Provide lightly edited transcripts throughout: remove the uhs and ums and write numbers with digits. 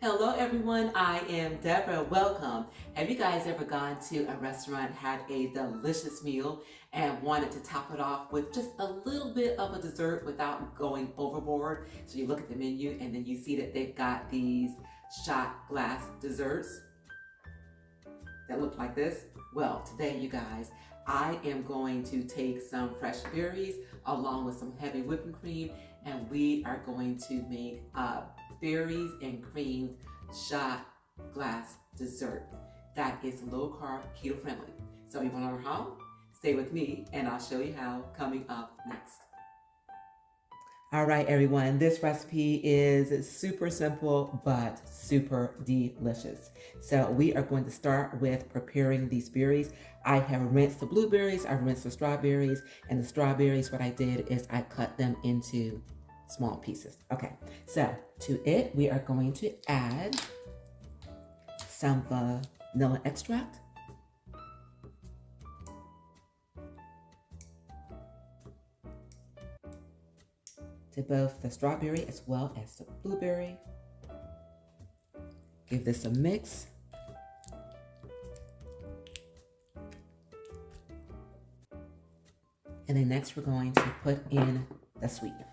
Hello everyone, I am Deborah. Welcome. Have you guys ever gone to a restaurant, had a delicious meal, and wanted to top it off with just a little bit of a dessert without going overboard? So you look at the menu and then you see that they've got these shot glass desserts that look like this. Well, today you guys, I am going to take some fresh berries along with some heavy whipping cream, and we are going to make berries and cream shot glass dessert that is low carb, keto friendly. So you want to learn how? Stay with me and I'll show you how coming up next. All right, everyone, this recipe is super simple but super delicious. So we are going to start with preparing these berries. I have rinsed the blueberries, I've rinsed the strawberries, and the strawberries, what I did is I cut them into small pieces. Okay, so to it, we are going to add some vanilla extract. To both the strawberry as well as the blueberry. Give this a mix. And then next we're going to put in the sweetener.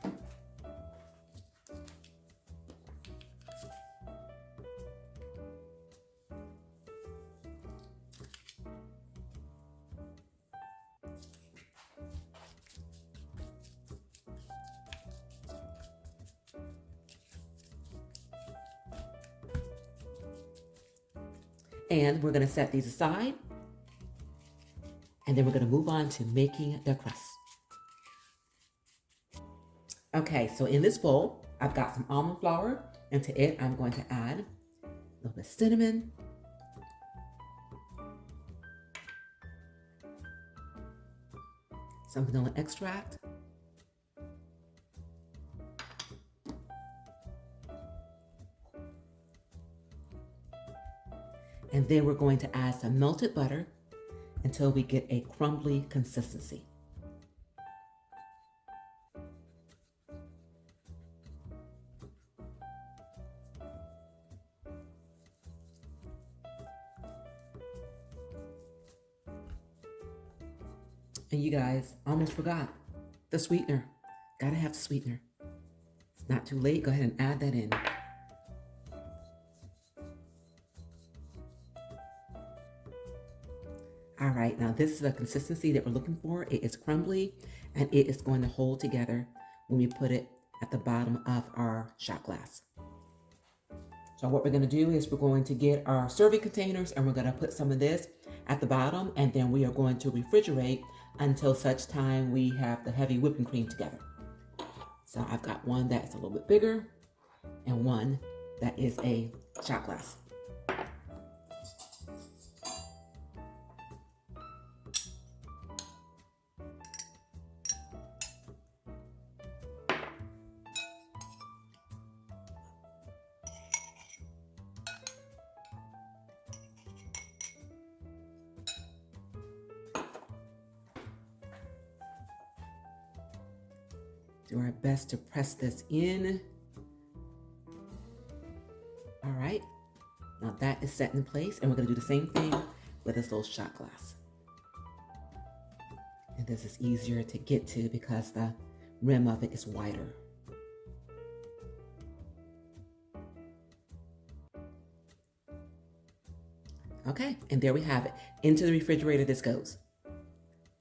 And we're going to set these aside. And then we're going to move on to making the crust. Okay, so in this bowl, I've got some almond flour. And to it, I'm going to add a little bit of cinnamon, some vanilla extract, and then we're going to add some melted butter until we get a crumbly consistency. And you guys, almost forgot the sweetener. Gotta have the sweetener. It's not too late. Go ahead and add that in. All right, now this is the consistency that we're looking for. It is crumbly and it is going to hold together when we put it at the bottom of our shot glass. So what we're going to do is we're going to get our serving containers and we're going to put some of this at the bottom, and then we are going to refrigerate until such time we have the heavy whipping cream together. So I've got one that's a little bit bigger and one that is a shot glass. Do our best to press this in. All right, now that is set in place, and we're gonna do the same thing with this little shot glass. And this is easier to get to because the rim of it is wider. Okay, and there we have it. Into the refrigerator this goes.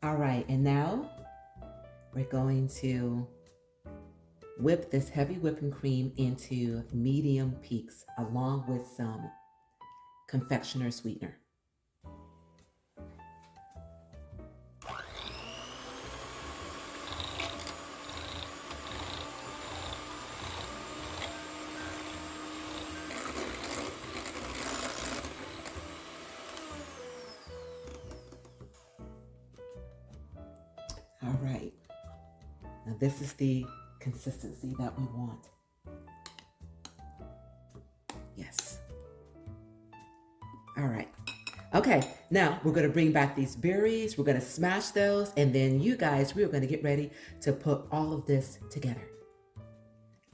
All right, and now we're going to whip this heavy whipping cream into medium peaks along with some confectioner sweetener. All right, now this is the consistency that we want. Yes. All right. Okay, now we're going to bring back these berries. We're going to smash those, and then you guys, we are going to get ready to put all of this together.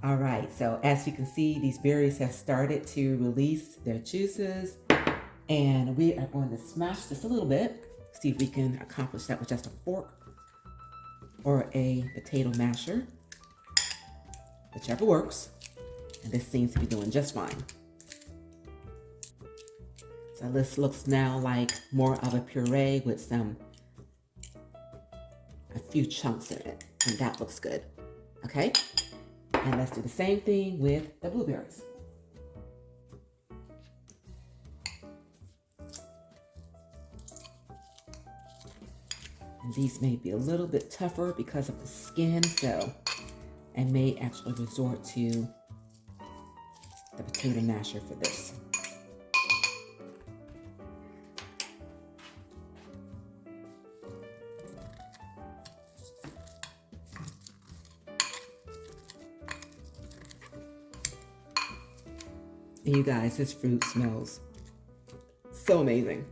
All right, so as you can see, these berries have started to release their juices, and we are going to smash this a little bit. See if we can accomplish that with just a fork or a potato masher, whichever works. And this seems to be doing just fine. So this looks now like more of a puree with a few chunks in it, and that looks good. Okay, and let's do the same thing with the blueberries. And these may be a little bit tougher because of the skin, so I may actually resort to the potato masher for this. And you guys, this fruit smells so amazing.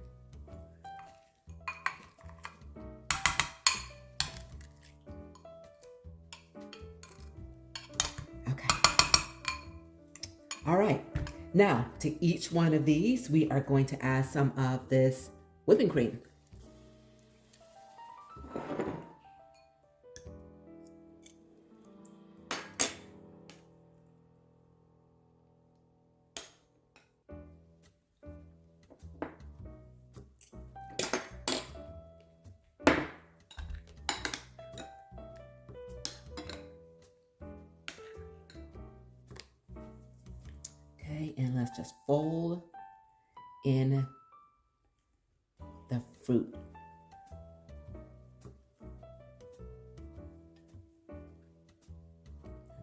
Okay. All right. Now, to each one of these, we are going to add some of this whipping cream. Okay, and let's just fold in the fruit.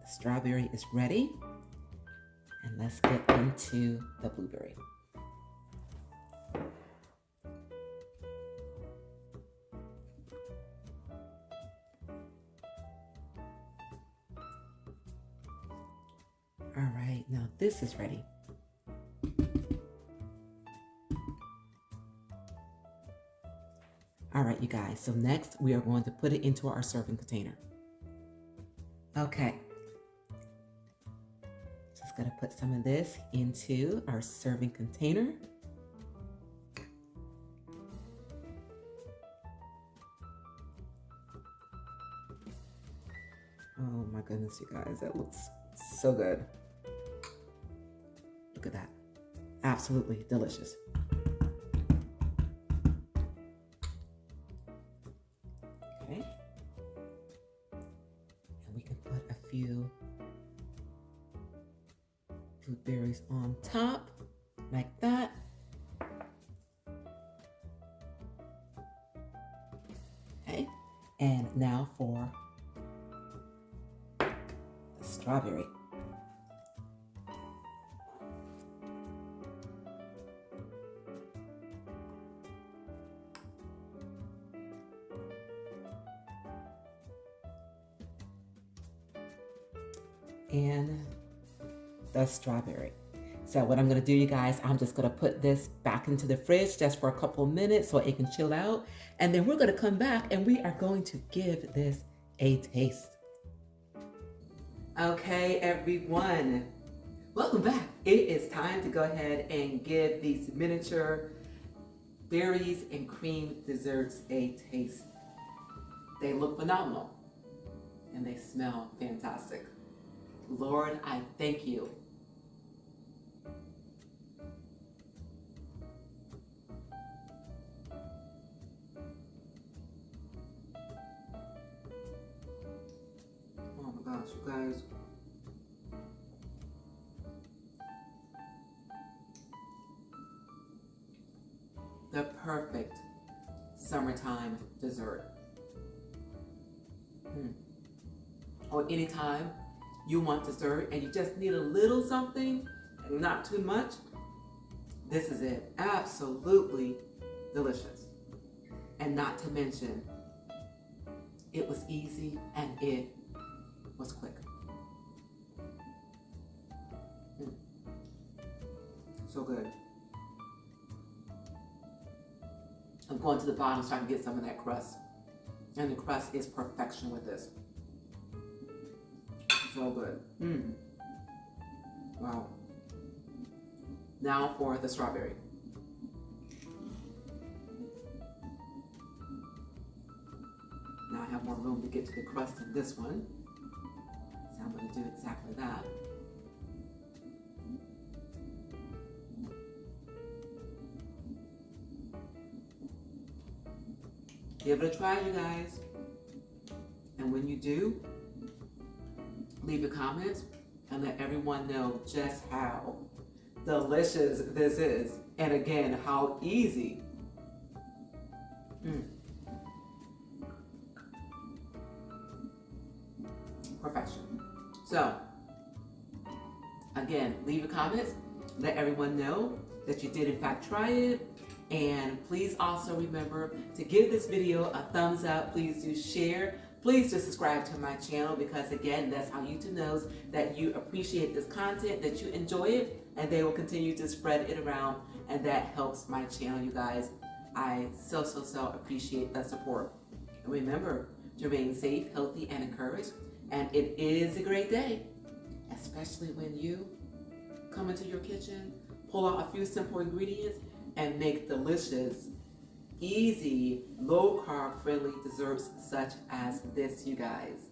The strawberry is ready, and let's get into the blueberry. All right, now this is ready. All right, you guys, so next we are going to put it into our serving container. Okay. Just gonna put some of this into our serving container. Oh my goodness, you guys, that looks so good. Look at that. Absolutely delicious. Okay. And we can put a few blueberries on top, like that. Okay. And now for the strawberry. And the strawberry. So what I'm gonna do, you guys, I'm just gonna put this back into the fridge just for a couple minutes so it can chill out. And then we're gonna come back and we are going to give this a taste. Okay, everyone, welcome back. It is time to go ahead and give these miniature berries and cream desserts a taste. They look phenomenal and they smell fantastic. Lord, I thank you. Oh my gosh, you guys. The perfect summertime dessert. Or anytime you want dessert and you just need a little something and not too much, this is it. Absolutely delicious. And not to mention, it was easy and it was quick. So good. I'm going to the bottom so I can get some of that crust. And the crust is perfection with this. So good. Wow. Now for the strawberry. Now I have more room to get to the crust in this one. So I'm going to do exactly that. Give it a try, you guys. And when you do, leave a comment and let everyone know just how delicious this is. And again, how easy. Perfection. So, again, leave a comment. Let everyone know that you did in fact try it. And please also remember to give this video a thumbs up. Please do share. Please do subscribe to my channel, because again, that's how YouTube knows that you appreciate this content, that you enjoy it, and they will continue to spread it around, and that helps my channel, you guys. I so appreciate that support. And remember to remain safe, healthy, and encouraged. And it is a great day, especially when you come into your kitchen, pull out a few simple ingredients, and make delicious, easy, low-carb friendly desserts such as this, you guys.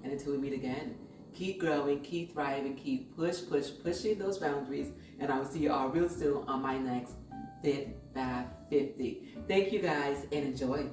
And until we meet again, keep growing, keep thriving, keep pushing those boundaries, and I will see you all real soon on my next Fit Fab 50. Thank you guys, and enjoy.